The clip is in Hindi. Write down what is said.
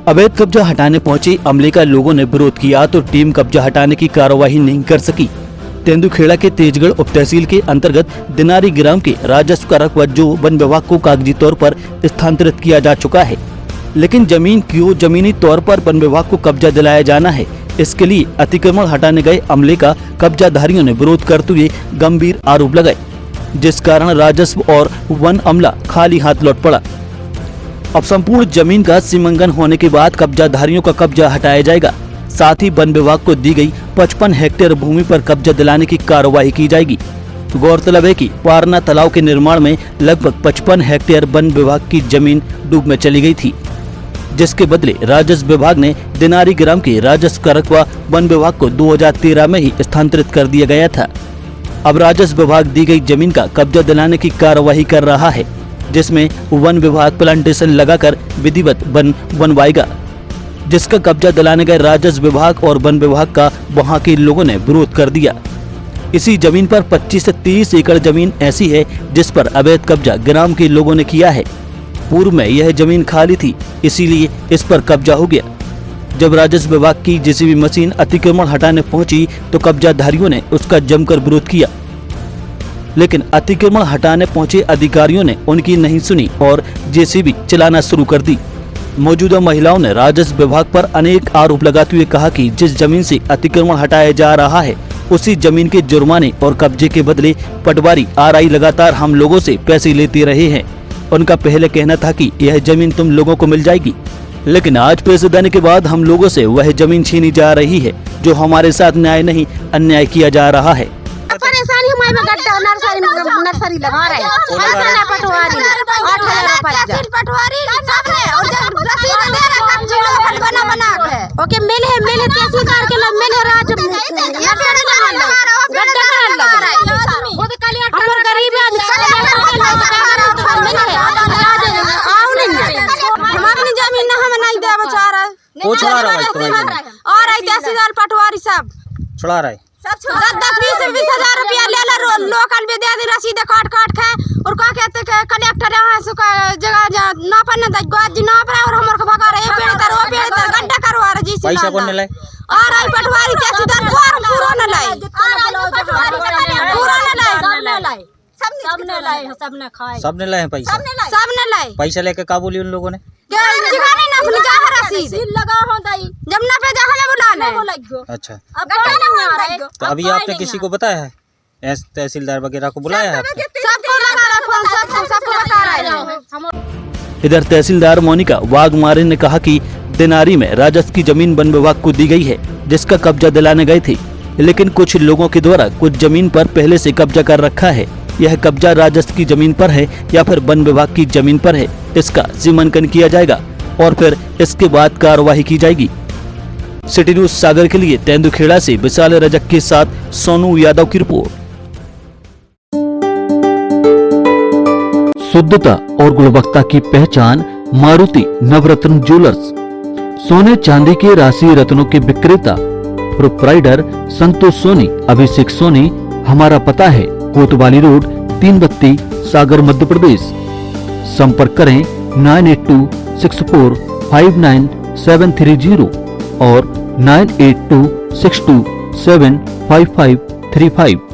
अवैध कब्जा हटाने पहुंचे अमले का लोगों ने विरोध किया तो टीम कब्जा हटाने की कार्यवाही नहीं कर सकी। तेंदुखेड़ा के तेजगढ़ उप तहसील के अंतर्गत दिनारी ग्राम के राजस्व का रकबा जो वन विभाग को कागजी तौर पर स्थानांतरित किया जा चुका है, लेकिन जमीन क्यों जमीनी तौर पर वन विभाग को कब्जा दिलाया जाना है, इसके लिए अतिक्रमण हटाने गए अमले का कब्जाधारियों ने विरोध करते हुए गंभीर आरोप लगाए, जिस कारण राजस्व और वन अमला खाली हाथ लौट पड़ा। अब संपूर्ण जमीन का सीमांकन होने के बाद कब्जाधारियों का कब्जा हटाया जाएगा। साथ ही वन विभाग को दी गई 55 हेक्टेयर भूमि पर कब्जा दिलाने की कार्रवाई की जाएगी। गौरतलब है कि पारना तालाब के निर्माण में लगभग 55 हेक्टेयर वन विभाग की जमीन डूब में चली गई थी, जिसके बदले राजस्व विभाग ने दिनारी ग्राम के राजस्व का रकबा वन विभाग को 2013 में ही स्थानांतरित कर दिया गया था। अब राजस्व विभाग दी गई जमीन का कब्जा दिलाने की कार्यवाही कर रहा है, जिसमें वन विभाग प्लांटेशन लगाकर विधिवत वन बनवाएगा, जिसका कब्जा दिलाने गए राजस्व विभाग और वन विभाग का वहां के लोगों ने विरोध कर दिया। इसी जमीन पर 25 से 30 एकड़ जमीन ऐसी है जिस पर अवैध कब्जा ग्राम के लोगों ने किया है। पूर्व में यह जमीन खाली थी, इसीलिए इस पर कब्जा हो गया। जब राजस्व विभाग की जेसीबी मशीन अतिक्रमण हटाने पहुंची तो कब्जाधारियों ने उसका जमकर विरोध किया, लेकिन अतिक्रमण हटाने पहुंचे अधिकारियों ने उनकी नहीं सुनी और जेसीबी चलाना शुरू कर दी। मौजूदा महिलाओं ने राजस्व विभाग पर अनेक आरोप लगाते हुए कहा कि जिस जमीन से अतिक्रमण हटाया जा रहा है उसी जमीन के जुर्माने और कब्जे के बदले पटवारी आरआई लगातार हम लोगों से पैसे लेते रहे हैं। उनका पहले कहना था कि यह जमीन तुम लोगों को मिल जाएगी, लेकिन आज पैसे देने के बाद हम लोगों से वह जमीन छीनी जा रही है, जो हमारे साथ न्याय नहीं अन्याय किया जा रहा है। परेशानी हमारे में गड्ढा नर्सरी लगा रहे हैं, पटवारी 8,000 पटवारी सबने और रसीद दे रहा काम जिलो बना बना के ओके मिल है तहसीलदार के लोग मिल है राज नर्सरी लगा लो गड्ढा लगा रहा है वो तो काली हमर गरीब है आओ नहीं हम अपनी जमीन हम नहीं दे बेचारा वो छुड़ा रहा है और तहसीलदार पटवारी सब छुड़ा रहा है 10-20 हजार रुपया ले लो लोकल भी दे दी रसीद काट के और का कहते के कलेक्टर यहाँ से जगह नापा न दे गोद जी नाप रहा और हमर को भगा रहे पेड़ वो पेड़ गड्ढा करवा रहे जी पैसा कौन ले और आई पटवारी तहसीलदार पूरा न लाए सबने लाए पैसा लेके का बोली उन लोगों ने जब ना पे जहाँ बुलाने अच्छा। तो अभी आपने किसी को बताया है, तहसीलदार वगैरह को बुलाया है? सबको लगा रहा सबको बता रहा है। इधर तहसीलदार मोनिका वाघमारे ने कहा कि दिनारी में राजस्व की जमीन वन विभाग को दी गई है, जिसका कब्जा दिलाने गए थे, लेकिन कुछ लोगों के द्वारा कुछ जमीन पर पहले से कब्जा कर रखा है। यह कब्जा राजस्व की जमीन पर है या फिर वन विभाग की जमीन पर है, इसका सीमांकन किया जाएगा और फिर इसके बाद कार्रवाई की जाएगी। सिटी न्यूज सागर के लिए तेंदुखेड़ा से विशाल रजक के साथ सोनू यादव की रिपोर्ट। शुद्धता और गुणवत्ता की पहचान मारुति नवरत्न ज्वेलर्स। सोने चांदी के राशि रत्नों के विक्रेता प्रोप्राइटर संतोष सोनी, अभिषेक सोनी। हमारा पता है कोतवाली रोड, 3 बत्ती, सागर, मध्य प्रदेश। संपर्क करें 9826459730 और 9826275535।